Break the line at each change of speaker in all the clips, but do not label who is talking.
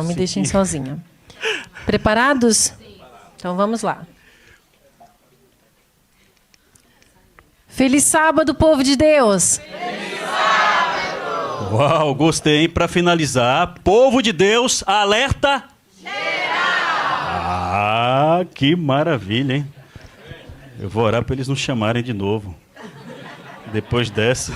Não me deixem sozinha. Preparados? Sim. Então vamos lá. Feliz sábado, povo de Deus!
Feliz sábado! Uau, gostei, hein? Para finalizar, povo de Deus, alerta geral! Ah, que maravilha, hein? Eu vou orar para eles não chamarem de novo. Depois dessa.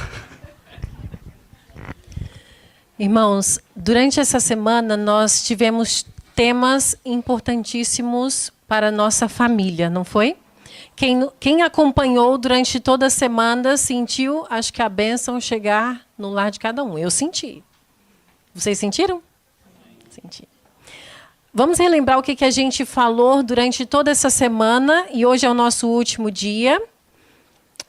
Irmãos, durante essa semana nós tivemos temas importantíssimos para a nossa família, não foi? Quem acompanhou durante toda a semana sentiu, acho que a bênção chegar no lar de cada um. Eu senti. Vocês sentiram? Senti. Vamos relembrar o que a gente falou durante toda essa semana, e hoje é o nosso último dia.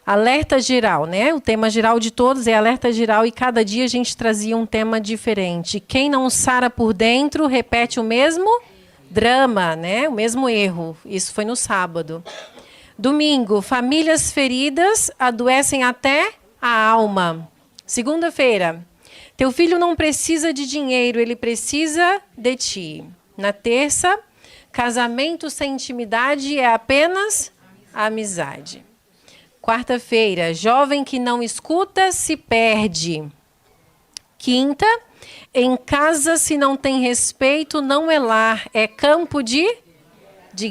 Alerta geral, né? O tema geral de todos é alerta geral, e cada dia a gente trazia um tema diferente. Quem não sara por dentro repete o mesmo drama, né? O mesmo erro. Isso foi no sábado. Domingo, famílias feridas adoecem até a alma. Segunda-feira, teu filho não precisa de dinheiro, ele precisa de ti. Na terça, casamento sem intimidade é apenas amizade. Quarta-feira, jovem que não escuta se perde. Quinta, em casa se não tem respeito não é lar, é campo de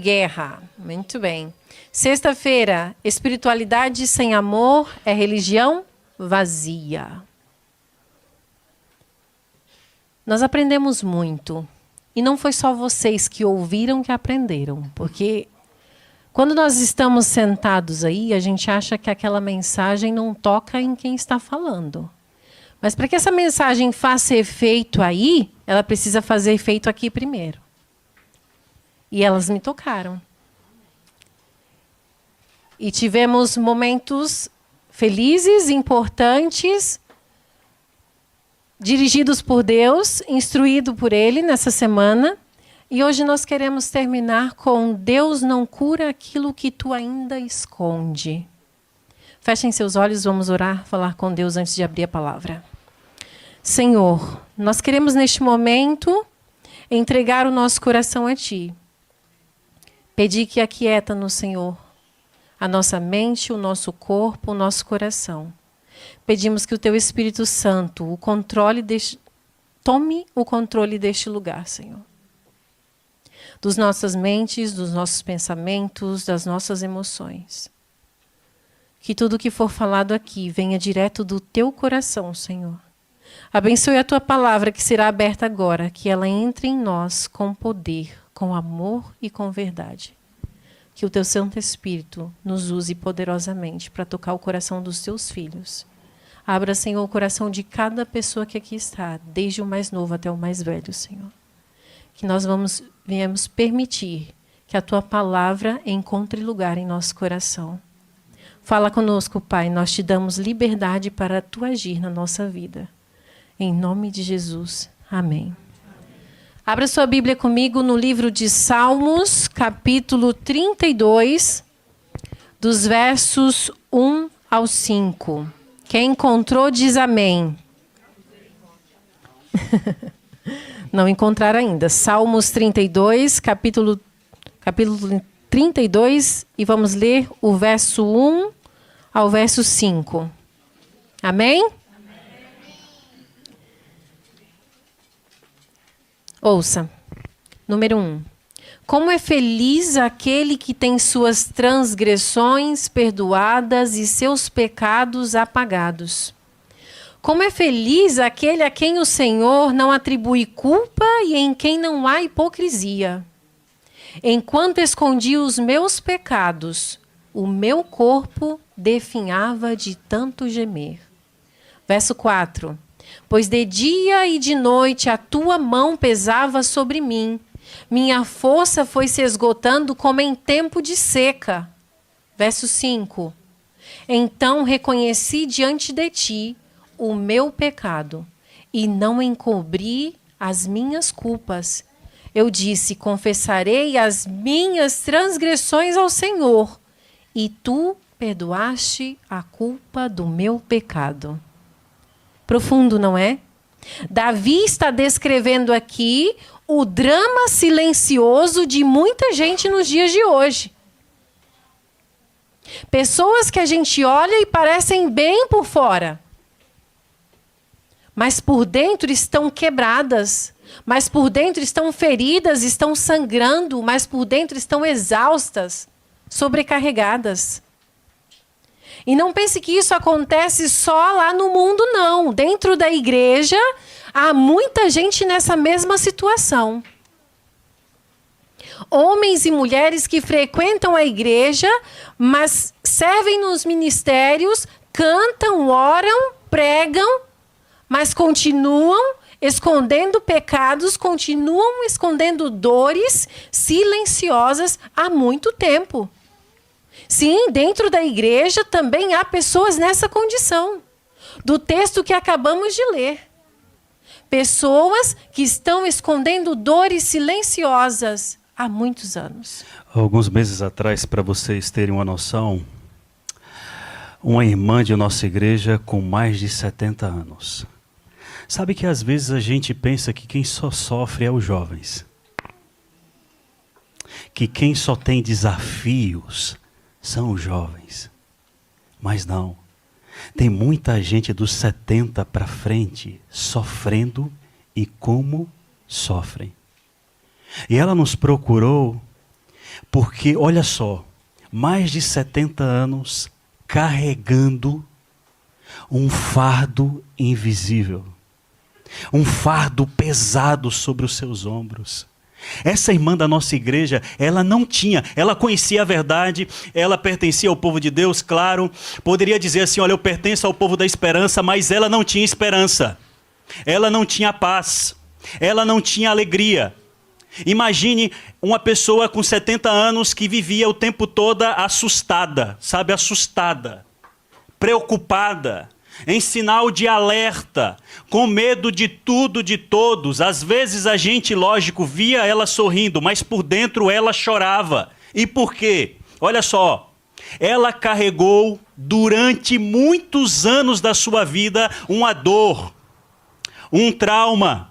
guerra. Muito bem. Sexta-feira, espiritualidade sem amor é religião vazia. Nós aprendemos muito. E não foi só vocês que ouviram que aprenderam, porque quando nós estamos sentados aí, a gente acha que aquela mensagem não toca em quem está falando. Mas para que essa mensagem faça efeito aí, ela precisa fazer efeito aqui primeiro. E elas me tocaram. E tivemos momentos felizes, importantes, dirigidos por Deus, instruído por Ele nessa semana. E hoje nós queremos terminar com Deus não cura aquilo que tu ainda esconde. Fechem seus olhos, vamos orar, falar com Deus antes de abrir a palavra. Senhor, nós queremos neste momento entregar o nosso coração a Ti. Pedir que aquieta no Senhor a nossa mente, o nosso corpo, o nosso coração. Pedimos que o Teu Espírito Santo tome o controle deste lugar, Senhor. Dos nossas mentes, dos nossos pensamentos, das nossas emoções. Que tudo que for falado aqui venha direto do Teu coração, Senhor. Abençoe a Tua palavra que será aberta agora, que ela entre em nós com poder, com amor e com verdade. Que o Teu Santo Espírito nos use poderosamente para tocar o coração dos Teus filhos. Abra, Senhor, o coração de cada pessoa que aqui está, desde o mais novo até o mais velho, Senhor. Que nós venhamos permitir que a Tua palavra encontre lugar em nosso coração. Fala conosco, Pai, nós Te damos liberdade para Tu agir na nossa vida. Em nome de Jesus, amém. Abra sua Bíblia comigo no livro de Salmos, capítulo 32, dos versos 1 ao 5. Quem encontrou diz amém. Não encontraram ainda. Salmos 32, capítulo 32, e vamos ler o verso 1 ao verso 5. Amém? Ouça. Número 1. Como é feliz aquele que tem suas transgressões perdoadas e seus pecados apagados. Como é feliz aquele a quem o Senhor não atribui culpa e em quem não há hipocrisia. Enquanto escondia os meus pecados, o meu corpo definhava de tanto gemer. Verso 4. Pois de dia e de noite a tua mão pesava sobre mim. Minha força foi se esgotando como em tempo de seca. Verso 5. Então reconheci diante de ti o meu pecado e não encobri as minhas culpas. Eu disse, confessarei as minhas transgressões ao Senhor, e tu perdoaste a culpa do meu pecado. Profundo, não é? Davi está descrevendo aqui o drama silencioso de muita gente nos dias de hoje. Pessoas que a gente olha e parecem bem por fora, mas por dentro estão quebradas, mas por dentro estão feridas, estão sangrando, mas por dentro estão exaustas, sobrecarregadas. E não pense que isso acontece só lá no mundo, não. Dentro da igreja, há muita gente nessa mesma situação. Homens e mulheres que frequentam a igreja, mas servem nos ministérios, cantam, oram, pregam, mas continuam escondendo pecados, continuam escondendo dores silenciosas há muito tempo. Sim, dentro da igreja também há pessoas nessa condição, do texto que acabamos de ler. Pessoas que estão escondendo dores silenciosas há muitos anos.
Alguns meses atrás, para vocês terem uma noção, uma irmã de nossa igreja com mais de 70 anos. Sabe que às vezes a gente pensa que quem só sofre é os jovens. Que quem só tem desafios são os jovens. Mas não. Tem muita gente dos 70 para frente sofrendo e como sofrem. E ela nos procurou porque, olha só, mais de 70 anos carregando um fardo invisível. Um fardo pesado sobre os seus ombros. Essa irmã da nossa igreja, ela conhecia a verdade, ela pertencia ao povo de Deus, claro. Poderia dizer assim, olha, eu pertenço ao povo da esperança, mas ela não tinha esperança. Ela não tinha paz. Ela não tinha alegria. Imagine uma pessoa com 70 anos que vivia o tempo todo assustada, sabe, assustada, preocupada, em sinal de alerta, com medo de tudo, de todos. Às vezes a gente, lógico, via ela sorrindo, mas por dentro ela chorava. E por quê? Olha só, ela carregou durante muitos anos da sua vida uma dor, um trauma,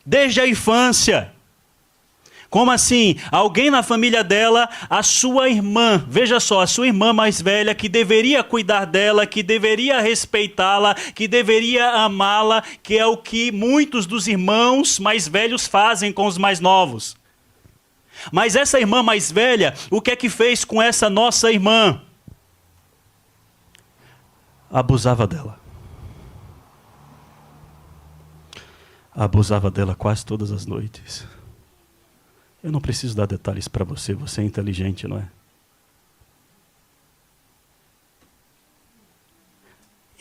desde a infância. Como assim? Alguém na família dela, a sua irmã, veja só, a sua irmã mais velha, que deveria cuidar dela, que deveria respeitá-la, que deveria amá-la, que é o que muitos dos irmãos mais velhos fazem com os mais novos. Mas essa irmã mais velha, o que é que fez com essa nossa irmã? Abusava dela. Abusava dela quase todas as noites. Eu não preciso dar detalhes para você, você é inteligente, não é?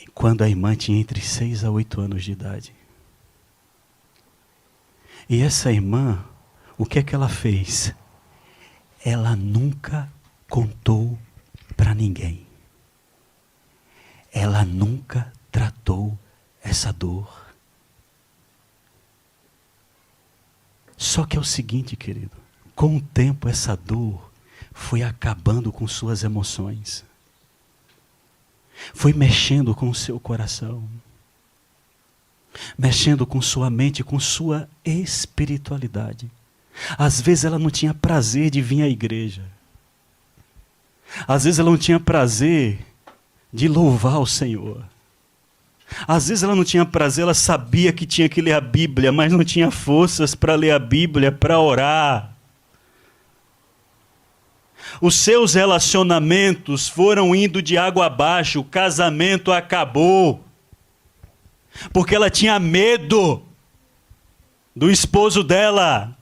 E quando a irmã tinha entre 6 a 8 anos de idade. E essa irmã, o que é que ela fez? Ela nunca contou para ninguém. Ela nunca tratou essa dor. Só que é o seguinte, querido, com o tempo essa dor foi acabando com suas emoções. Foi mexendo com o seu coração. Mexendo com sua mente, com sua espiritualidade. Às vezes ela não tinha prazer de vir à igreja. Às vezes ela não tinha prazer de louvar o Senhor. Às vezes ela não tinha prazer, ela sabia que tinha que ler a Bíblia, mas não tinha forças para ler a Bíblia, para orar. Os seus relacionamentos foram indo de água abaixo, o casamento acabou. Porque ela tinha medo do esposo dela.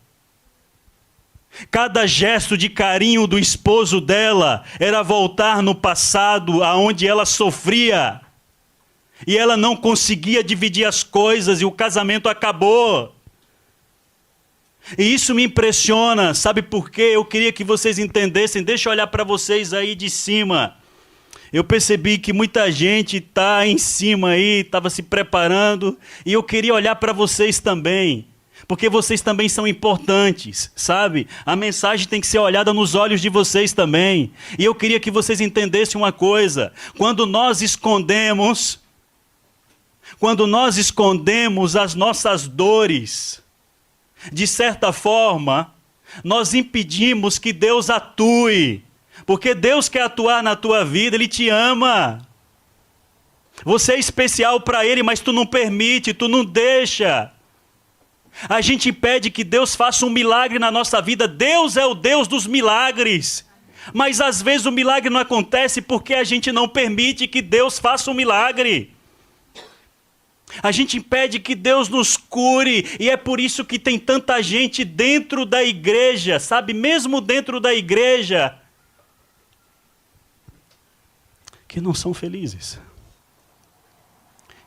Cada gesto de carinho do esposo dela era voltar no passado, aonde ela sofria. E ela não conseguia dividir as coisas e o casamento acabou. E isso me impressiona, sabe por quê? Eu queria que vocês entendessem, deixa eu olhar para vocês aí de cima. Eu percebi que muita gente está em cima aí, estava se preparando, e eu queria olhar para vocês também, porque vocês também são importantes, sabe? A mensagem tem que ser olhada nos olhos de vocês também. E eu queria que vocês entendessem uma coisa, quando nós escondemos as nossas dores, De certa forma, nós impedimos que Deus atue. Porque Deus quer atuar na tua vida, Ele te ama. Você é especial para Ele, mas tu não permite, tu não deixa. A gente pede que Deus faça um milagre na nossa vida. Deus é o Deus dos milagres. Mas às vezes o milagre não acontece porque a gente não permite que Deus faça um milagre. A gente impede que Deus nos cure, e é por isso que tem tanta gente dentro da igreja, sabe? Mesmo dentro da igreja, que não são felizes.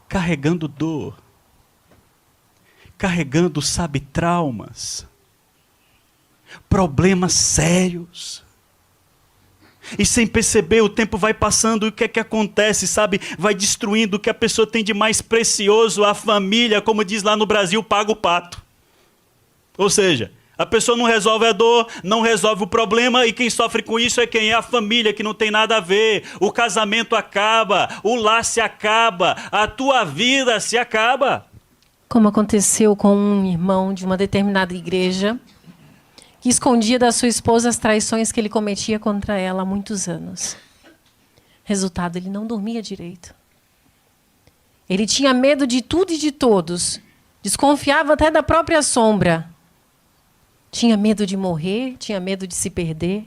Carregando dor. Carregando, sabe, traumas. Problemas sérios. E sem perceber, o tempo vai passando e o que é que acontece, sabe? Vai destruindo o que a pessoa tem de mais precioso, a família, como diz lá no Brasil, paga o pato. Ou seja, a pessoa não resolve a dor, não resolve o problema, e quem sofre com isso é quem? É a família, que não tem nada a ver. O casamento acaba, o lar se acaba, a tua vida se acaba.
Como aconteceu com um irmão de uma determinada igreja, que escondia da sua esposa as traições que ele cometia contra ela há muitos anos. Resultado, ele não dormia direito. Ele tinha medo de tudo e de todos. Desconfiava até da própria sombra. Tinha medo de morrer, tinha medo de se perder.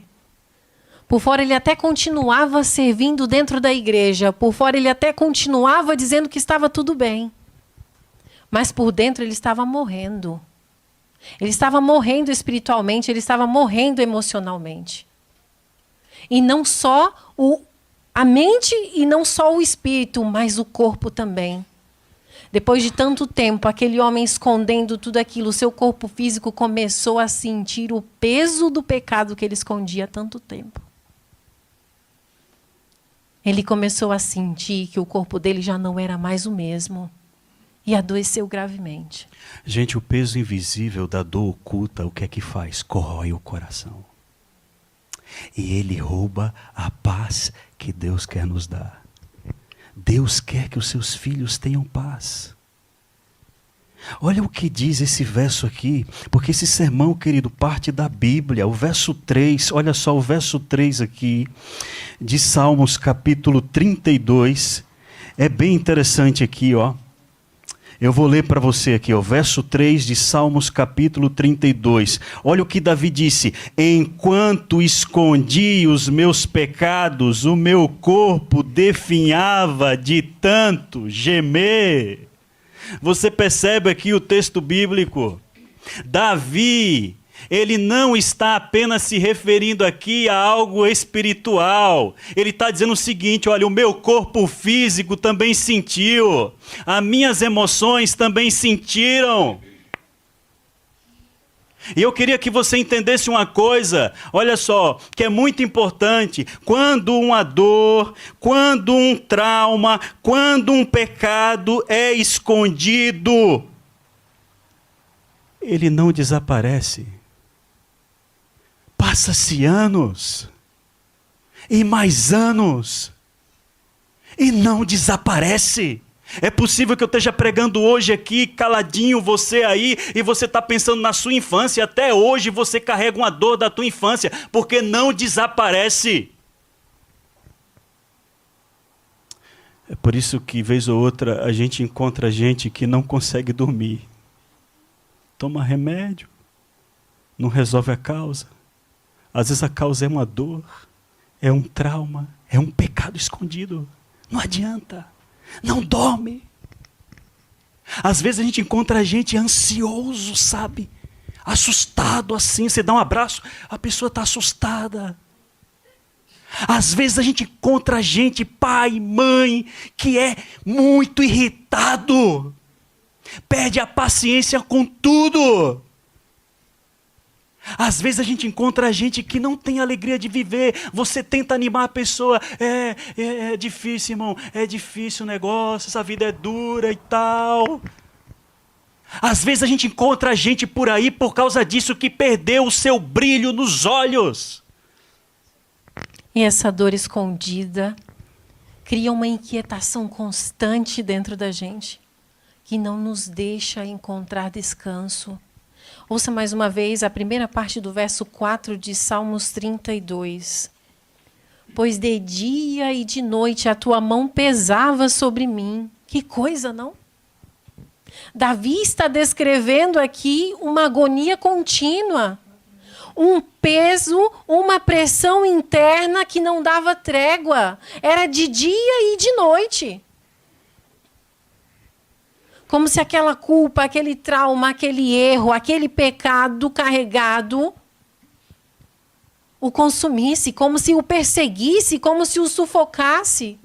Por fora ele até continuava servindo dentro da igreja. Por fora ele até continuava dizendo que estava tudo bem. Mas por dentro ele estava morrendo. Ele estava morrendo espiritualmente, ele estava morrendo emocionalmente. E não só a mente e não só o espírito, mas o corpo também. Depois de tanto tempo, aquele homem escondendo tudo aquilo, o seu corpo físico começou a sentir o peso do pecado que ele escondia há tanto tempo. Ele começou a sentir que o corpo dele já não era mais o mesmo. E adoeceu gravemente.
Gente, o peso invisível da dor oculta, o que é que faz? Corrói o coração. E ele rouba a paz que Deus quer nos dar. Deus quer que os seus filhos tenham paz. Olha o que diz esse verso aqui, porque esse sermão, querido, parte da Bíblia. O verso 3, olha só o verso 3 aqui, de Salmos capítulo 32. É bem interessante aqui, ó. Eu vou ler para você aqui, o verso 3 de Salmos capítulo 32. Olha o que Davi disse: enquanto escondi os meus pecados, o meu corpo definhava de tanto gemer. Você percebe aqui o texto bíblico? Davi, ele não está apenas se referindo aqui a algo espiritual. Ele está dizendo o seguinte: olha, o meu corpo físico também sentiu. As minhas emoções também sentiram. E eu queria que você entendesse uma coisa, olha só, que é muito importante. Quando uma dor, quando um trauma, quando um pecado é escondido, ele não desaparece. Passa-se anos, e mais anos, e não desaparece. É possível que eu esteja pregando hoje aqui, caladinho, você aí, e você está pensando na sua infância, até hoje você carrega uma dor da tua infância, porque não desaparece. É por isso que, vez ou outra, a gente encontra gente que não consegue dormir. Toma remédio, não resolve a causa. Às vezes a causa é uma dor, é um trauma, é um pecado escondido. Não adianta, não dorme. Às vezes a gente encontra gente ansioso, sabe? Assustado assim, você dá um abraço, a pessoa está assustada. Às vezes a gente encontra gente, pai, mãe, que é muito irritado. Perde a paciência com tudo. Às vezes a gente encontra gente que não tem alegria de viver. Você tenta animar a pessoa. É difícil, irmão. É difícil o negócio. Essa vida é dura e tal. Às vezes a gente encontra gente por aí por causa disso que perdeu o seu brilho nos olhos.
E essa dor escondida cria uma inquietação constante dentro da gente, que não nos deixa encontrar descanso. Ouça mais uma vez a primeira parte do verso 4 de Salmos 32. Pois de dia e de noite a tua mão pesava sobre mim. Que coisa, não? Davi está descrevendo aqui uma agonia contínua. Um peso, uma pressão interna que não dava trégua. Era de dia e de noite. Como se aquela culpa, aquele trauma, aquele erro, aquele pecado carregado o consumisse, como se o perseguisse, como se o sufocasse.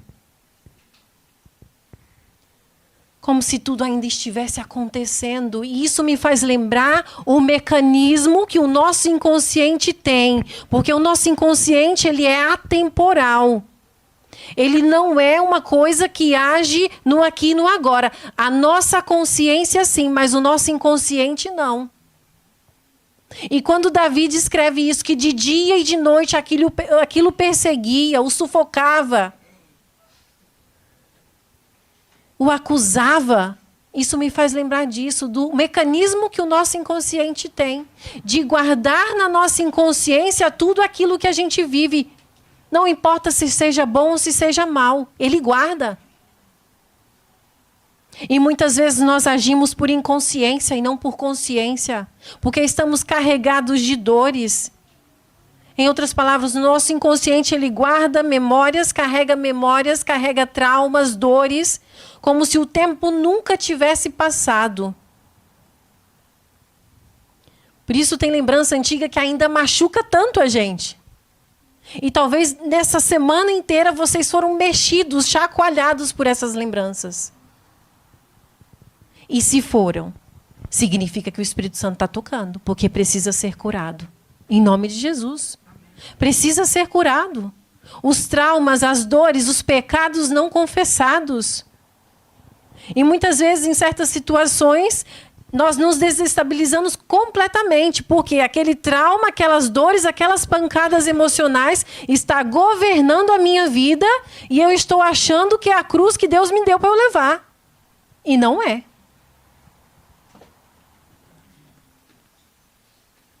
Como se tudo ainda estivesse acontecendo. E isso me faz lembrar o mecanismo que o nosso inconsciente tem. Porque o nosso inconsciente, ele é atemporal. Ele não é uma coisa que age no aqui e no agora. A nossa consciência sim, mas o nosso inconsciente não. E quando Davi descreve isso, que de dia e de noite aquilo perseguia, o sufocava, o acusava, isso me faz lembrar disso, do mecanismo que o nosso inconsciente tem, de guardar na nossa inconsciência tudo aquilo que a gente vive. Não importa se seja bom ou se seja mal, ele guarda. E muitas vezes nós agimos por inconsciência e não por consciência, porque estamos carregados de dores. Em outras palavras, o nosso inconsciente ele guarda memórias, carrega traumas, dores, como se o tempo nunca tivesse passado. Por isso tem lembrança antiga que ainda machuca tanto a gente. E talvez nessa semana inteira vocês foram mexidos, chacoalhados por essas lembranças. E se foram, significa que o Espírito Santo está tocando, porque precisa ser curado. Em nome de Jesus. Precisa ser curado. Os traumas, as dores, os pecados não confessados. E muitas vezes, em certas situações, nós nos desestabilizamos completamente, porque aquele trauma, aquelas dores, aquelas pancadas emocionais está governando a minha vida e eu estou achando que é a cruz que Deus me deu para eu levar. E não é.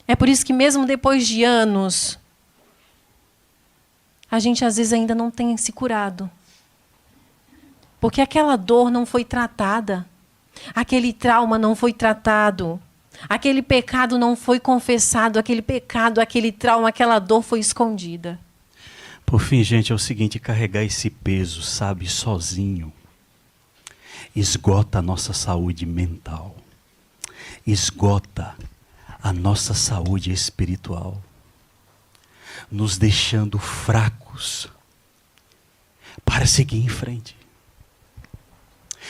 É por isso que mesmo depois de anos, a gente às vezes ainda não tem se curado. Porque aquela dor não foi tratada. Aquele trauma não foi tratado. Aquele pecado não foi confessado. Aquele pecado, aquele trauma, aquela dor foi escondida.
Por fim, gente, é o seguinte, carregar esse peso, sabe, sozinho, esgota a nossa saúde mental. Esgota a nossa saúde espiritual. Nos deixando fracos para seguir em frente.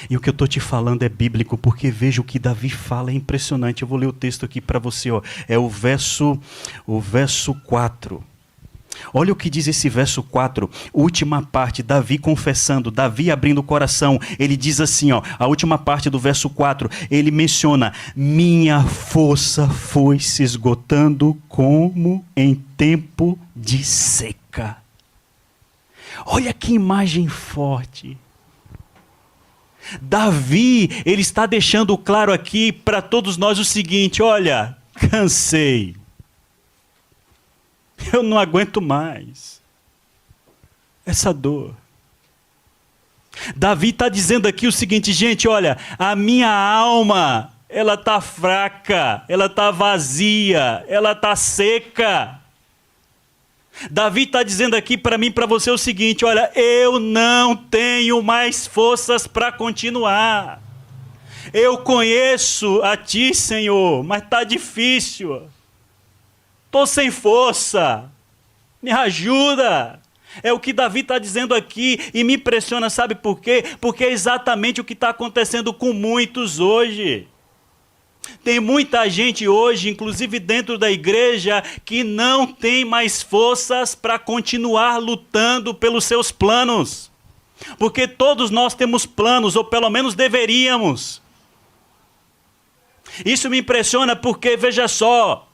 E o que eu estou te falando é bíblico, porque veja o que Davi fala, é impressionante. Eu vou ler o texto aqui para você, ó. É o verso 4. Olha o que diz esse verso 4, última parte, Davi confessando, Davi abrindo o coração. Ele diz assim, ó, a última parte do verso 4, ele menciona: minha força foi se esgotando como em tempo de seca. Olha que imagem forte. Davi, ele está deixando claro aqui para todos nós o seguinte: olha, cansei. Eu não aguento mais essa dor. Davi está dizendo aqui o seguinte, gente, olha, a minha alma, ela está fraca, ela está vazia, ela está seca. Davi está dizendo aqui para mim, para você o seguinte, olha, eu não tenho mais forças para continuar. Eu conheço a ti, Senhor, mas está difícil. Estou sem força, me ajuda. É o que Davi está dizendo aqui e me impressiona, sabe por quê? Porque é exatamente o que está acontecendo com muitos hoje. Tem muita gente hoje, inclusive dentro da igreja, que não tem mais forças para continuar lutando pelos seus planos. Porque todos nós temos planos, ou pelo menos deveríamos. Isso me impressiona porque, veja só,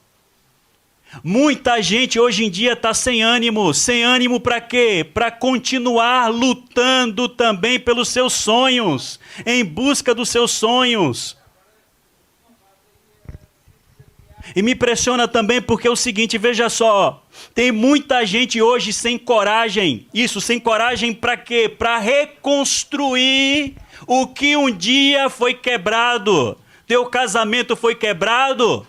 muita gente hoje em dia está sem ânimo. Sem ânimo para quê? Para continuar lutando também pelos seus sonhos, em busca dos seus sonhos. E me impressiona também porque é o seguinte, veja só, tem muita gente hoje sem coragem. Isso, sem coragem para quê? Para reconstruir o que um dia foi quebrado. Teu casamento foi quebrado?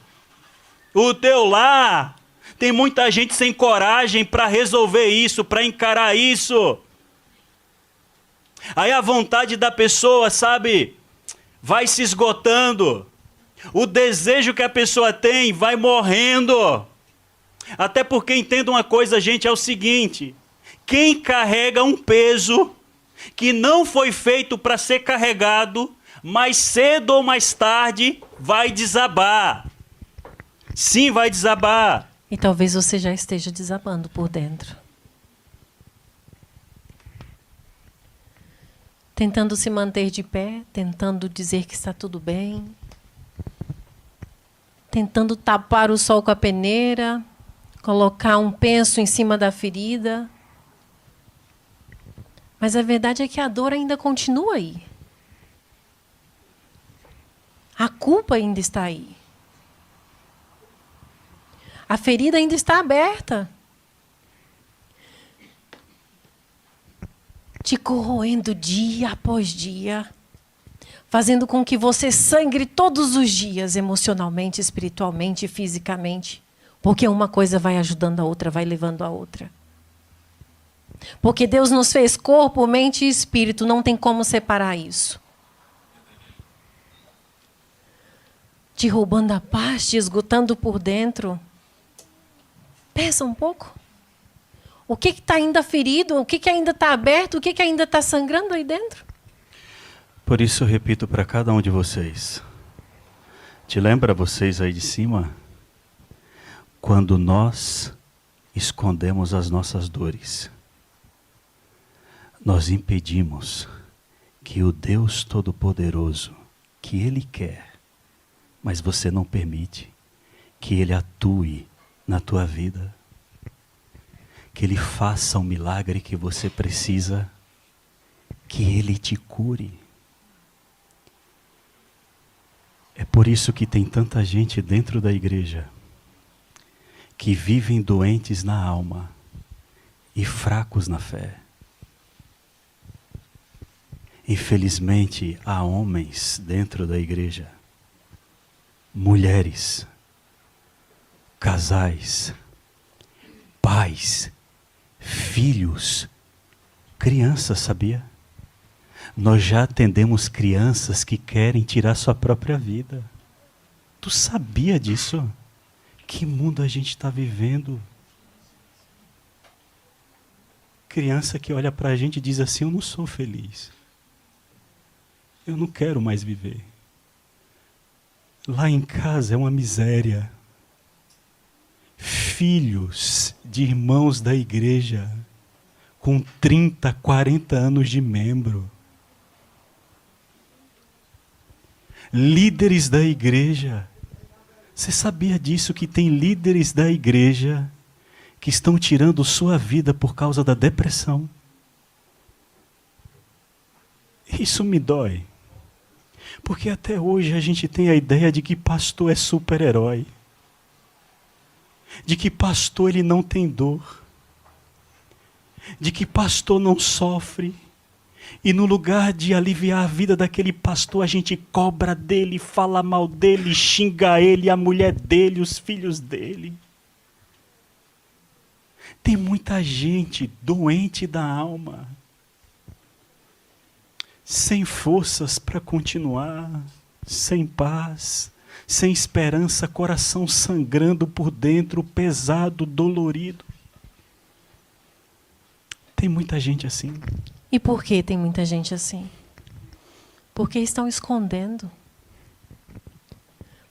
O teu lar? Tem muita gente sem coragem para resolver isso, para encarar isso. Aí a vontade da pessoa, sabe, vai se esgotando. O desejo que a pessoa tem vai morrendo. Até porque, entenda uma coisa, gente, é o seguinte. Quem carrega um peso que não foi feito para ser carregado, mais cedo ou mais tarde vai desabar. Sim, vai desabar.
E talvez você já esteja desabando por dentro. Tentando se manter de pé, tentando dizer que está tudo bem. Tentando tapar o sol com a peneira, colocar um penso em cima da ferida. Mas a verdade é que a dor ainda continua aí. A culpa ainda está aí. A ferida ainda está aberta. Te corroendo dia após dia, fazendo com que você sangre todos os dias, emocionalmente, espiritualmente, fisicamente. Porque uma coisa vai ajudando a outra, vai levando a outra. Porque Deus nos fez corpo, mente e espírito, não tem como separar isso. Te roubando a paz, te esgotando por dentro. Pensa um pouco. O que está ainda ferido? O que ainda está aberto? O que ainda está sangrando aí dentro?
Por isso eu repito para cada um de vocês. Te lembra vocês aí de cima? Quando nós escondemos as nossas dores, nós impedimos que o Deus Todo-Poderoso, que Ele quer, mas você não permite, que Ele atue na tua vida, que Ele faça o milagre que você precisa, que Ele te cure. É por isso que tem tanta gente dentro da igreja que vivem doentes na alma e fracos na fé. Infelizmente, há homens dentro da igreja, mulheres, casais, pais, filhos, crianças, sabia? Nós já atendemos crianças que querem tirar sua própria vida. Tu sabia disso? Que mundo a gente está vivendo? Criança que olha para a gente e diz assim, eu não sou feliz. Eu não quero mais viver. Lá em casa é uma miséria. Filhos de irmãos da igreja, com 30, 40 anos de membro. Líderes da igreja. Você sabia disso, que tem líderes da igreja que estão tirando sua vida por causa da depressão? Isso me dói. Porque até hoje a gente tem a ideia de que pastor é super-herói. De que pastor ele não tem dor. De que pastor não sofre. E no lugar de aliviar a vida daquele pastor, a gente cobra dele, fala mal dele, xinga ele, a mulher dele, os filhos dele. Tem muita gente doente da alma, sem forças para continuar, sem paz, sem esperança, coração sangrando por dentro, pesado, dolorido. Tem muita gente assim.
E por que tem muita gente assim? Porque estão escondendo.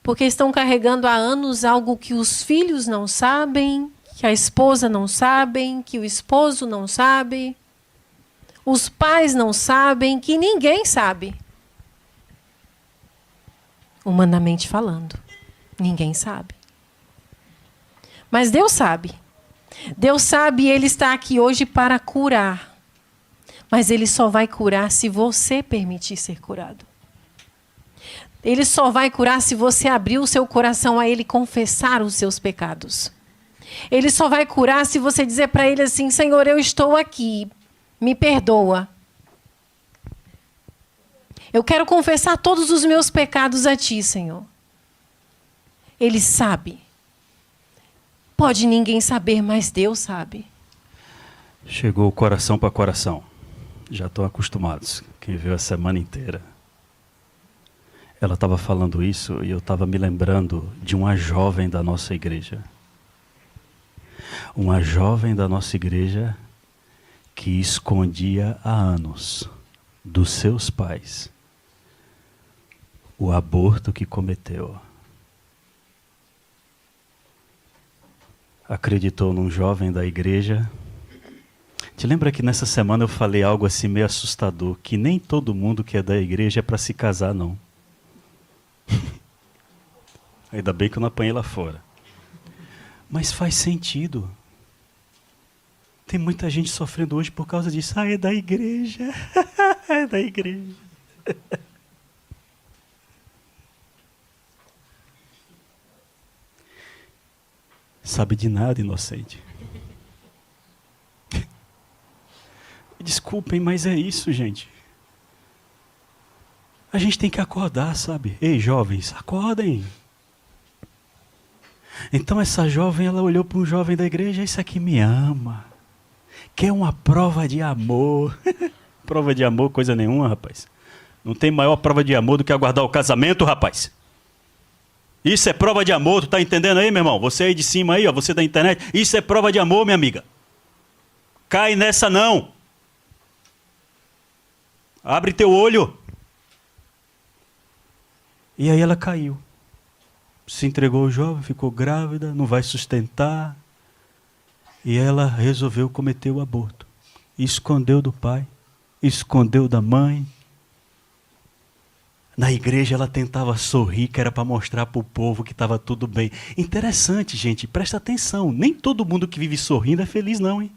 Porque estão carregando há anos algo que os filhos não sabem, que a esposa não sabe, que o esposo não sabe, os pais não sabem, que ninguém sabe. Humanamente falando, ninguém sabe. Mas Deus sabe. Deus sabe e Ele está aqui hoje para curar. Mas Ele só vai curar se você permitir ser curado. Ele só vai curar se você abrir o seu coração a Ele e confessar os seus pecados. Ele só vai curar se você dizer para Ele assim: Senhor, eu estou aqui, me perdoa. Eu quero confessar todos os meus pecados a Ti, Senhor. Ele sabe. Pode ninguém saber, mas Deus sabe.
Chegou o coração para coração. Já estão acostumados. Quem viu a semana inteira. Ela estava falando isso e eu estava me lembrando de uma jovem da nossa igreja. Uma jovem da nossa igreja que escondia há anos dos seus pais o aborto que cometeu. Acreditou num jovem da igreja. Te lembra que nessa semana eu falei algo assim meio assustador, que nem todo mundo que é da igreja é para se casar, não. Ainda bem que eu não apanhei lá fora. Mas faz sentido. Tem muita gente sofrendo hoje por causa disso. Ah, é da igreja. É da igreja. Sabe de nada, inocente. Desculpem, mas é isso, gente. A gente tem que acordar, sabe? Ei, jovens, acordem. Então essa jovem, ela olhou para um jovem da igreja: esse aqui me ama. Quer uma prova de amor. Prova de amor, coisa nenhuma, rapaz. Não tem maior prova de amor do que aguardar o casamento, rapaz. Isso é prova de amor, tu tá entendendo aí, meu irmão? Você aí de cima aí, ó, você da internet. Isso é prova de amor, minha amiga. Cai nessa não. Abre teu olho. E aí ela caiu. Se entregou ao jovem, ficou grávida, não vai sustentar. E ela resolveu cometer o aborto. Escondeu do pai, escondeu da mãe. Na igreja ela tentava sorrir, que era para mostrar para o povo que estava tudo bem. Interessante, gente, presta atenção. Nem todo mundo que vive sorrindo é feliz não, hein?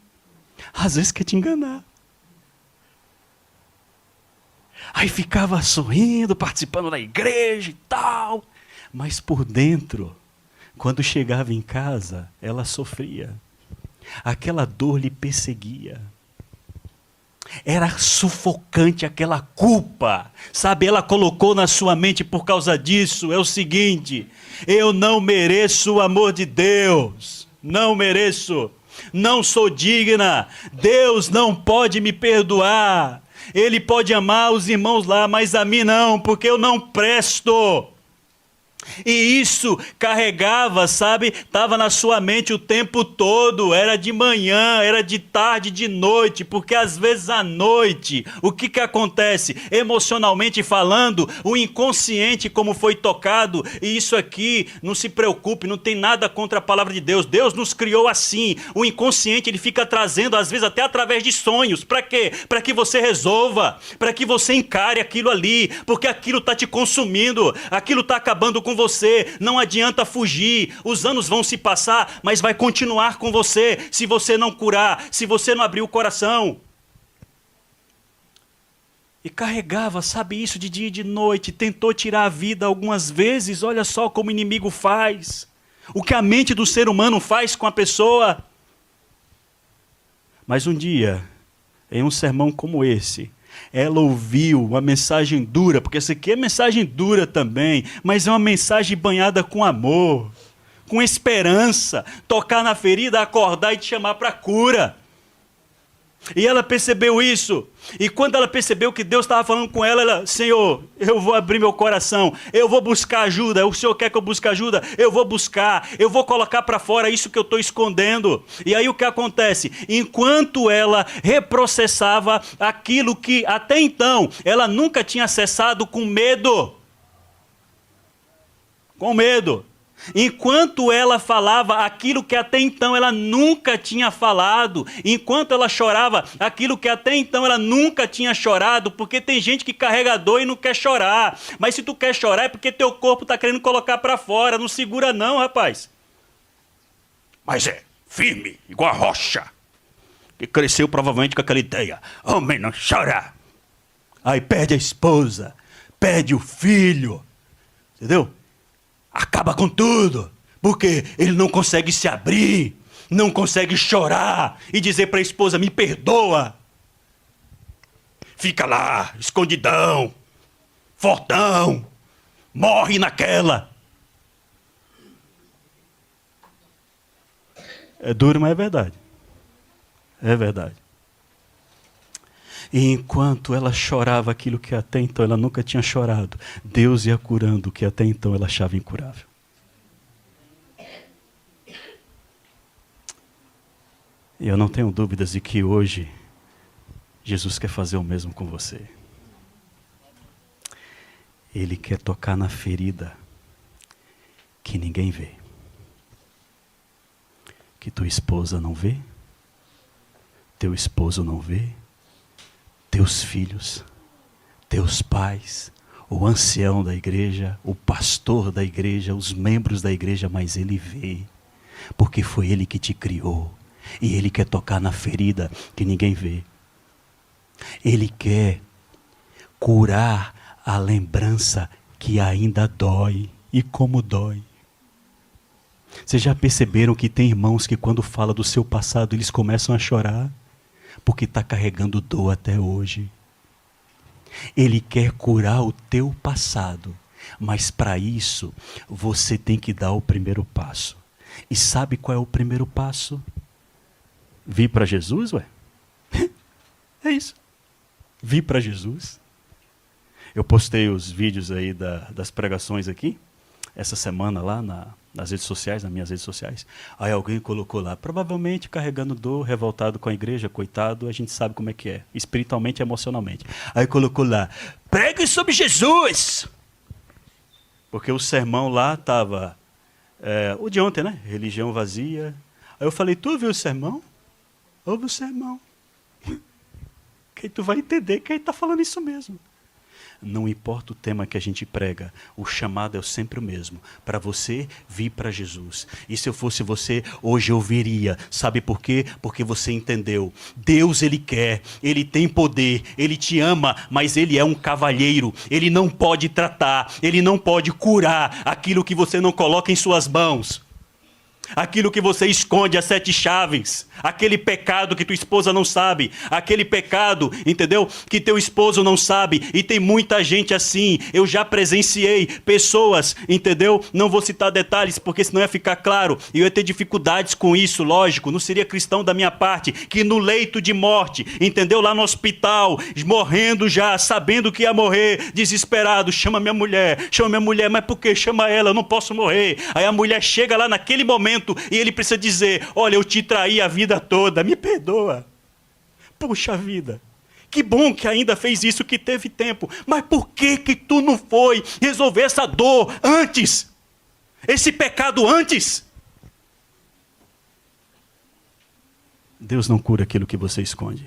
Às vezes quer te enganar. Aí ficava sorrindo, participando da igreja e tal. Mas por dentro, quando chegava em casa, ela sofria. Aquela dor lhe perseguia. Era sufocante aquela culpa. Sabe, ela colocou na sua mente por causa disso. É o seguinte: eu não mereço o amor de Deus. Não mereço. Não sou digna. Deus não pode me perdoar. Ele pode amar os irmãos lá, mas a mim não, porque eu não presto. E isso carregava, sabe, estava na sua mente o tempo todo, era de manhã, era de tarde, de noite, porque às vezes à noite, o que acontece? Emocionalmente falando, o inconsciente como foi tocado, e isso aqui, não se preocupe, não tem nada contra a palavra de Deus, Deus nos criou assim, o inconsciente ele fica trazendo, às vezes até através de sonhos, para quê? Para que você resolva, para que você encare aquilo ali, porque aquilo está te consumindo, aquilo está acabando com você, não adianta fugir, os anos vão se passar, mas vai continuar com você, se você não curar, se você não abrir o coração. E carregava, sabe, isso de dia e de noite, tentou tirar a vida algumas vezes, olha só como o inimigo faz, o que a mente do ser humano faz com a pessoa. Mas um dia, em um sermão como esse, ela ouviu uma mensagem dura, porque essa aqui é mensagem dura também, mas é uma mensagem banhada com amor, com esperança, tocar na ferida, acordar e te chamar para a cura. E ela percebeu isso, e quando ela percebeu que Deus estava falando com ela, ela: Senhor, eu vou abrir meu coração, eu vou buscar ajuda, o Senhor quer que eu busque ajuda, eu vou buscar, eu vou colocar para fora isso que eu estou escondendo. E aí o que acontece? Enquanto ela reprocessava aquilo que até então ela nunca tinha acessado com medo, enquanto ela falava aquilo que até então ela nunca tinha falado, enquanto ela chorava aquilo que até então ela nunca tinha chorado, porque tem gente que carrega dor e não quer chorar, mas se tu quer chorar é porque teu corpo está querendo colocar para fora, não segura não, rapaz. Mas é firme, igual a rocha, que cresceu provavelmente com aquela ideia: homem não chora. Aí perde a esposa, perde o filho, Entendeu? Acaba com tudo. Porque ele não consegue se abrir, não consegue chorar e dizer para a esposa, me perdoa. Fica lá, escondidão, fortão, morre naquela. É duro, mas é verdade. É verdade. E enquanto ela chorava aquilo que até então ela nunca tinha chorado, Deus ia curando o que até então ela achava incurável. E eu não tenho dúvidas de que hoje Jesus quer fazer o mesmo com você. Ele quer tocar na ferida que ninguém vê. Que tua esposa não vê, teu esposo não vê, teus filhos, teus pais, o ancião da igreja, o pastor da igreja, os membros da igreja, mas ele vê, porque foi ele que te criou. E ele quer tocar na ferida que ninguém vê. Ele quer curar a lembrança que ainda dói. E como dói. Vocês já perceberam que tem irmãos que quando fala do seu passado, eles começam a chorar? Porque está carregando dor até hoje. Ele quer curar o teu passado. Mas para isso, você tem que dar o primeiro passo. E sabe qual é o primeiro passo? Vir para Jesus, ué? É isso. Vir para Jesus. Eu postei os vídeos aí das pregações aqui, essa semana lá nas redes sociais, nas minhas redes sociais. Aí alguém colocou lá, provavelmente carregando dor, revoltado com a igreja, coitado, a gente sabe como é que é, espiritualmente e emocionalmente. Aí colocou lá, pregue sobre Jesus! Porque o sermão lá estava, o de ontem, né? Religião vazia. Aí eu falei, tu viu o sermão? Ouve o sermão. Que aí tu vai entender que ele está falando isso mesmo. Não importa o tema que a gente prega, o chamado é sempre o mesmo. Para você vir para Jesus. E se eu fosse você, hoje eu viria. Sabe por quê? Porque você entendeu. Deus, Ele quer, Ele tem poder, Ele te ama, mas Ele é um cavalheiro. Ele não pode tratar, Ele não pode curar aquilo que você não coloca em suas mãos. Aquilo que você esconde as 7 chaves, aquele pecado que tua esposa não sabe, aquele pecado, entendeu? Que teu esposo não sabe, e tem muita gente assim. Eu já presenciei pessoas, entendeu? Não vou citar detalhes, porque senão ia ficar claro, e eu ia ter dificuldades com isso, lógico, não seria cristão da minha parte, que no leito de morte, entendeu? Lá no hospital, morrendo já, sabendo que ia morrer, desesperado, chama minha mulher, mas por que? Chama ela, eu não posso morrer. Aí a mulher chega lá naquele momento, e ele precisa dizer, olha, eu te traí a vida toda, me perdoa. Puxa vida, que bom que ainda fez isso, que teve tempo, mas por que tu não foi resolver essa dor antes? Esse pecado antes? Deus não cura aquilo que você esconde,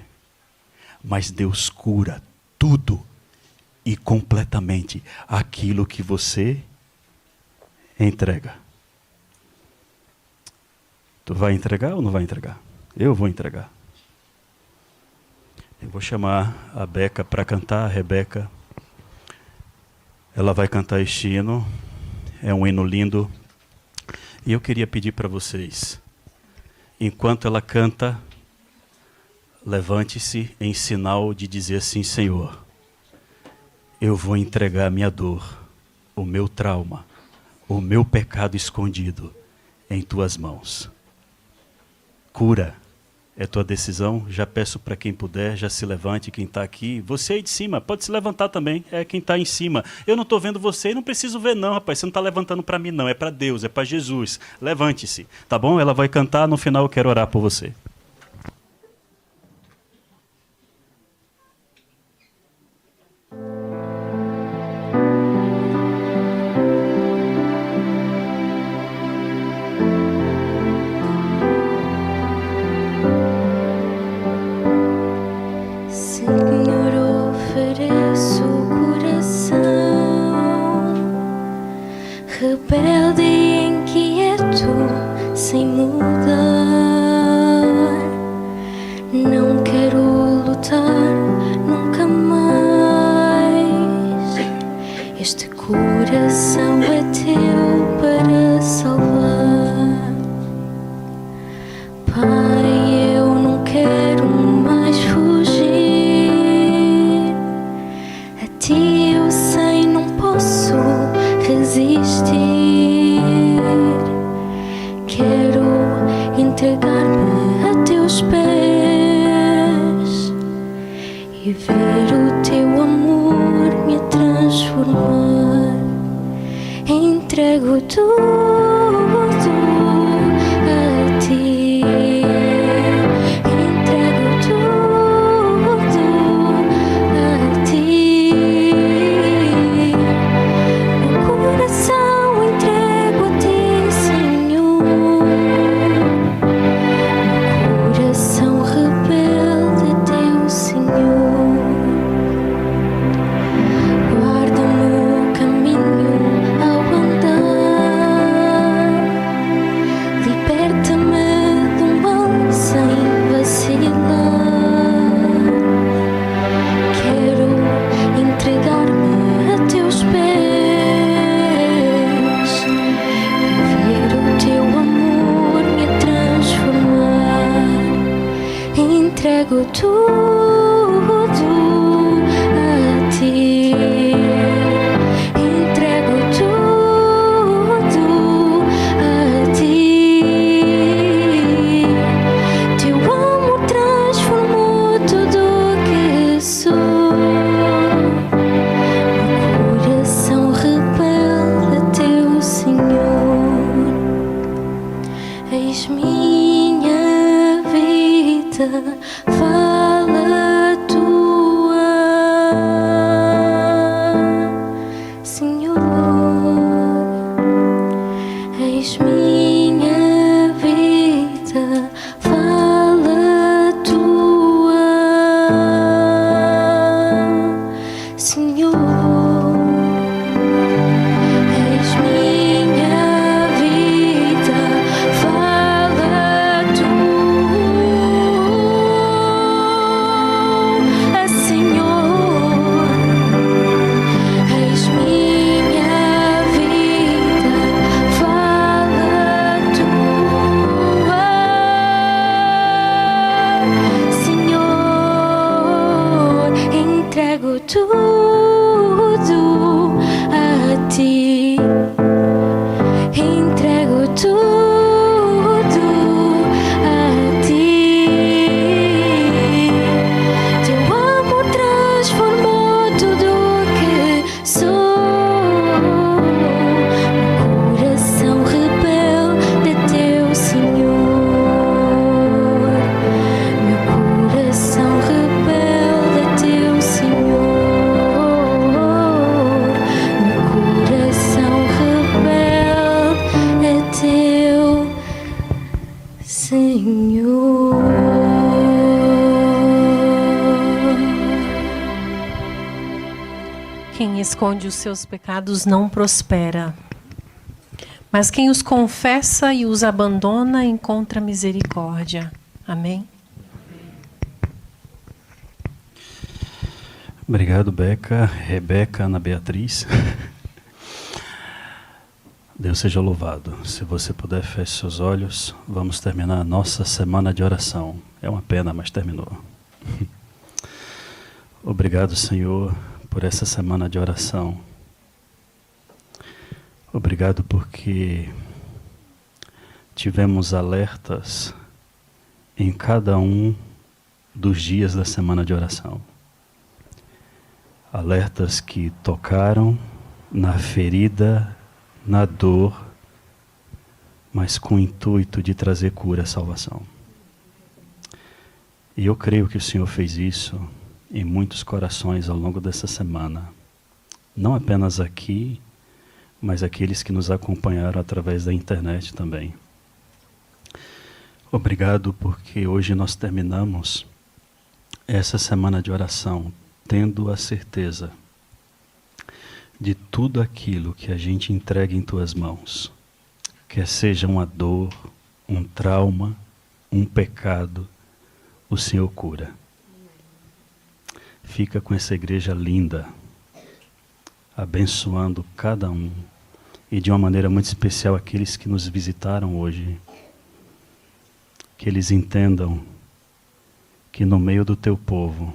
mas Deus cura tudo e completamente aquilo que você entrega. Tu vai entregar ou não vai entregar? Eu vou entregar. Eu vou chamar a Beca para cantar, a Rebeca. Ela vai cantar este hino. É um hino lindo. E eu queria pedir para vocês, enquanto ela canta, levante-se em sinal de dizer assim, Senhor, eu vou entregar a minha dor, o meu trauma, o meu pecado escondido em tuas mãos. Cura é tua decisão. Já peço para quem puder, já se levante, quem está aqui. Você aí de cima, pode se levantar também. É quem está em cima. Eu não estou vendo você e não preciso ver não, rapaz. Você não está levantando para mim não, é para Deus, é para Jesus. Levante-se, tá bom? Ela vai cantar, no final eu quero orar por você.
Rebelde e inquieto, sem mudar. entregar-me a teus pés e ver o teu amor me transformar. Entrego tudo a ti. Entrego tudo a ti. Meu coração entrego a ti, Senhor. Meu coração rebelde é teu, Senhor. Guarda-me o caminho ao andar. Liberta-me do mal sem vacilar. Quero entregar-me a teus pés e ver o teu amor me transformar. Entrego tudo a ti. Entrego tudo a ti. Teu amor transformou tudo que sou. Meu coração rebelde é teu, Senhor. Eis minha vida, fala tua, Senhor. Eis minha vida, fala tua, Senhor. Eis minha vida, fala tua, Senhor. Eis minha vida, fala tua, Senhor. Entrego tudo a ti. Entrego tudo a ti. Teu amor transformou tudo que sou. Meu coração rebelde é teu, Senhor. Meu coração rebelde é teu, Senhor. Meu coração rebelde é teu, Senhor.
Quem esconde os seus pecados não prospera, mas quem os confessa e os abandona encontra misericórdia. Amém?
Obrigado, Beca, Rebeca, Ana Beatriz. Deus seja louvado. Se você puder, feche seus olhos. Vamos terminar a nossa semana de oração. É uma pena, mas terminou. Obrigado, Senhor, por essa semana de oração. Obrigado porque tivemos alertas em cada um dos dias da semana de oração. Alertas que tocaram na ferida, na dor, mas com o intuito de trazer cura e salvação. E eu creio que o Senhor fez isso em muitos corações ao longo dessa semana. Não apenas aqui, mas aqueles que nos acompanharam através da internet também. Obrigado porque hoje nós terminamos essa semana de oração tendo a certeza de tudo aquilo que a gente entrega em tuas mãos, quer seja uma dor, um trauma, um pecado, o Senhor cura. Fica com essa igreja linda, abençoando cada um e de uma maneira muito especial aqueles que nos visitaram hoje. Que eles entendam que no meio do teu povo,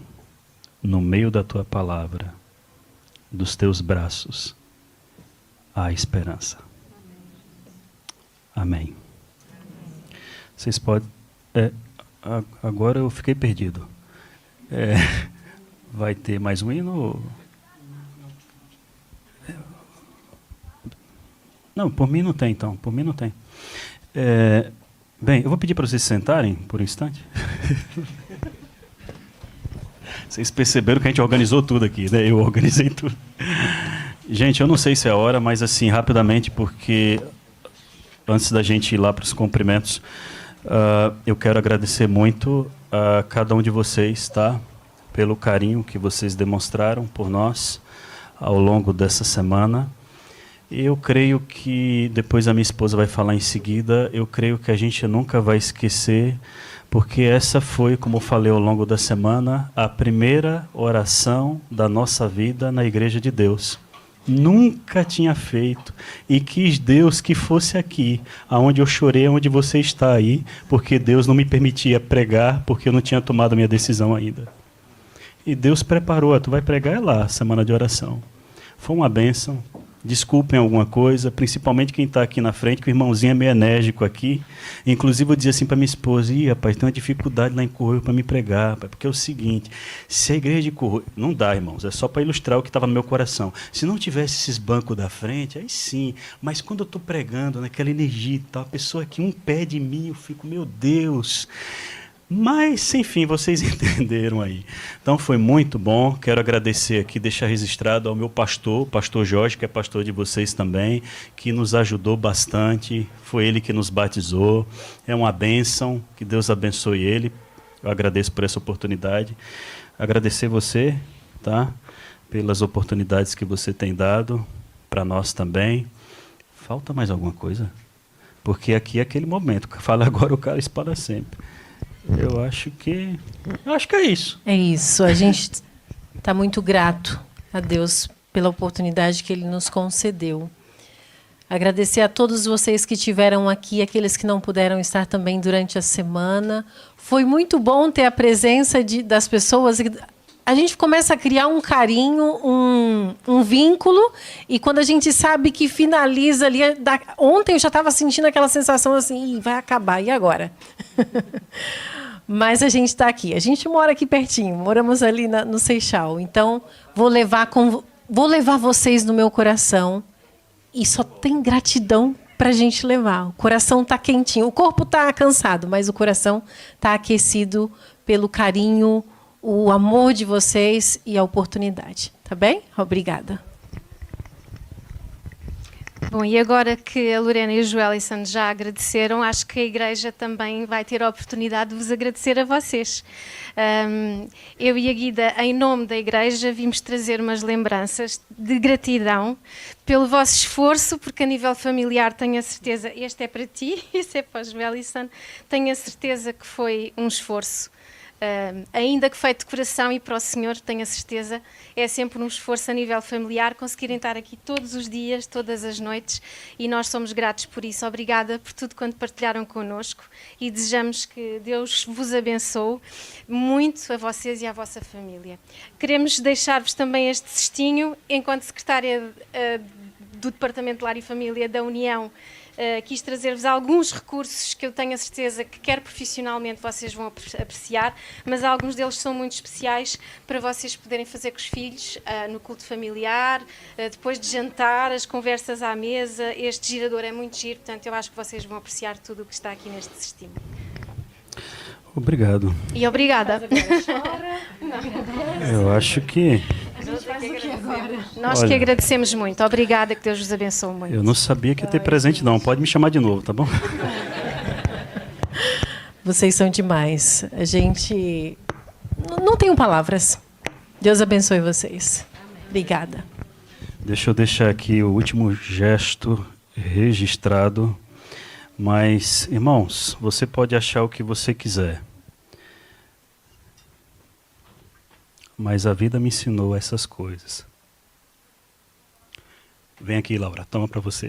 no meio da tua palavra, dos teus braços, há esperança. Amém. Vocês podem... agora eu fiquei perdido. Vai ter mais um hino? Não, por mim não tem, então. Por mim não tem. Bem, eu vou pedir para vocês sentarem por um instante. Vocês perceberam que a gente organizou tudo aqui, né? Eu organizei tudo. Gente, eu não sei se é a hora, mas assim, rapidamente, porque antes da gente ir lá para os cumprimentos, eu quero agradecer muito a cada um de vocês, tá? Pelo carinho que vocês demonstraram por nós ao longo dessa semana. Eu creio que, depois a minha esposa vai falar em seguida, eu creio que a gente nunca vai esquecer, porque essa foi, como eu falei ao longo da semana, a primeira oração da nossa vida na Igreja de Deus. Nunca tinha feito e quis Deus que fosse aqui, aonde eu chorei, onde você está aí, porque Deus não me permitia pregar, porque eu não tinha tomado a minha decisão ainda. E Deus preparou, tu vai pregar lá, semana de oração. Foi uma bênção. Desculpem alguma coisa, principalmente quem está aqui na frente, que o irmãozinho é meio enérgico aqui. Inclusive, eu dizia assim para minha esposa, rapaz, tem uma dificuldade lá em Correio para me pregar, pai, porque é o seguinte, se a igreja de Correio... Não dá, irmãos, é só para ilustrar o que estava no meu coração. Se não tivesse esses bancos da frente, aí sim, mas quando eu estou pregando, naquela energia e tal, a pessoa aqui, um pé de mim, eu fico, meu Deus... Mas, enfim, vocês entenderam aí. Então, foi muito bom. Quero agradecer aqui, deixar registrado ao meu pastor, o pastor Jorge, que é pastor de vocês também, que nos ajudou bastante. Foi ele que nos batizou. É uma bênção. Que Deus abençoe ele. Eu agradeço por essa oportunidade. Agradecer você, tá? Pelas oportunidades que você tem dado para nós também. Falta mais alguma coisa? Porque aqui é aquele momento. Fala agora, o cara para sempre. Eu acho que é isso.
É isso. A gente está muito grato a Deus pela oportunidade que Ele nos concedeu. Agradecer a todos vocês que estiveram aqui, aqueles que não puderam estar também durante a semana. Foi muito bom ter a presença das pessoas. A gente começa a criar um carinho, um vínculo, e quando a gente sabe que finaliza ali... Ontem eu já estava sentindo aquela sensação assim, vai acabar, e agora? Mas a gente está aqui. A gente mora aqui pertinho, moramos ali no Seixal. Então, vou levar vocês no meu coração, e só tem gratidão para a gente levar. O coração está quentinho, o corpo está cansado, mas o coração está aquecido pelo carinho, o amor de vocês e a oportunidade. Tá bem? Obrigada.
Bom, e agora que a Lorena e o Joelison já agradeceram, acho que a Igreja também vai ter a oportunidade de vos agradecer a vocês. Eu e a Guida, em nome da Igreja, vimos trazer umas lembranças de gratidão pelo vosso esforço, porque a nível familiar tenho a certeza, este é para ti, este é para o Joelison, tenho a certeza que foi um esforço. Ainda que feito de coração, e para o Senhor, tenho a certeza, é sempre um esforço a nível familiar conseguirem estar aqui todos os dias, todas as noites, e nós somos gratos por isso. Obrigada por tudo quanto partilharam connosco, e desejamos que Deus vos abençoe muito, a vocês e à vossa família. Queremos deixar-vos também este cestinho, enquanto secretária do Departamento de Lar e Família da União. Quis trazer-vos alguns recursos que eu tenho a certeza que, quer profissionalmente, vocês vão apreciar, mas alguns deles são muito especiais para vocês poderem fazer com os filhos no culto familiar, depois de jantar, as conversas à mesa. Este girador é muito giro, portanto, eu acho que vocês vão apreciar tudo o que está aqui neste cestinho.
Obrigado.
E obrigada.
Eu acho que...
Nós que agradecemos muito. Obrigada, que Deus vos abençoe muito.
Eu não sabia que ia ter presente, não. Pode me chamar de novo, tá bom?
Vocês são demais. A gente... Não tenho palavras. Deus abençoe vocês. Obrigada.
Deixa eu deixar aqui o último gesto registrado. Mas, irmãos, você pode achar o que você quiser. Mas a vida me ensinou essas coisas. Vem aqui, Laura, toma para você.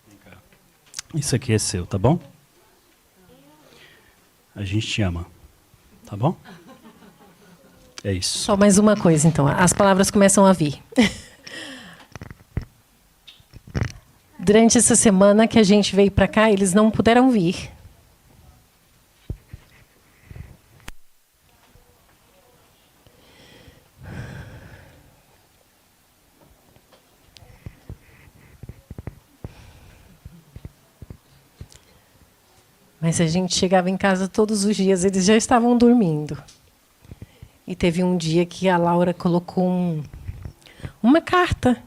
Vem cá. Isso aqui é seu, tá bom? A gente te ama, tá bom? É isso.
Só mais uma coisa, então. As palavras começam a vir. durante essa semana que a gente veio para cá, eles não puderam vir. Mas a gente chegava em casa todos os dias, eles já estavam dormindo. E teve um dia que a Laura colocou uma carta.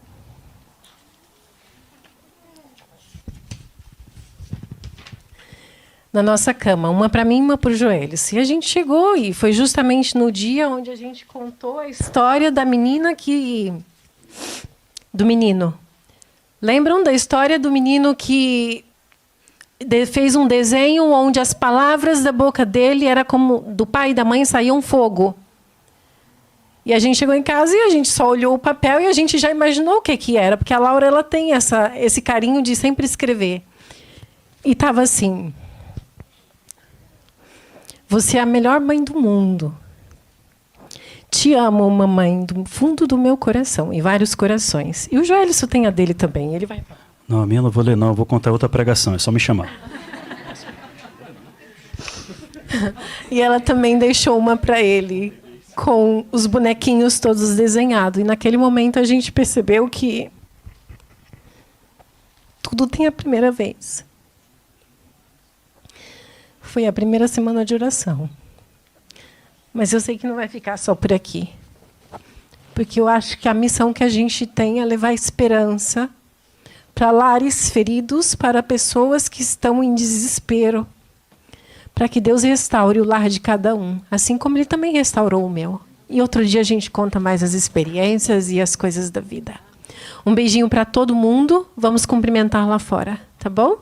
Na nossa cama, uma para mim e uma para o Joelis. E a gente chegou, e foi justamente no dia onde a gente contou a história da menina do menino. Lembram da história do menino que fez um desenho onde as palavras da boca dele era como do pai e da mãe saíam fogo. E a gente chegou em casa e a gente só olhou o papel e a gente já imaginou o que era, porque a Laura ela tem esse carinho de sempre escrever. E estava assim: você é a melhor mãe do mundo. Te amo, mamãe, do fundo do meu coração, e vários corações. E o Joelson tem a dele também, ele vai falar.
Não, a minha eu não vou ler, não. Eu vou contar outra pregação. É só me chamar.
E ela também deixou uma para ele, com os bonequinhos todos desenhados. E naquele momento a gente percebeu que tudo tem a primeira vez. Foi a primeira semana de oração. Mas eu sei que não vai ficar só por aqui. Porque eu acho que a missão que a gente tem é levar esperança para lares feridos, para pessoas que estão em desespero, para que Deus restaure o lar de cada um, assim como Ele também restaurou o meu. E outro dia a gente conta mais as experiências e as coisas da vida. Um beijinho para todo mundo. Vamos cumprimentar lá fora, tá bom?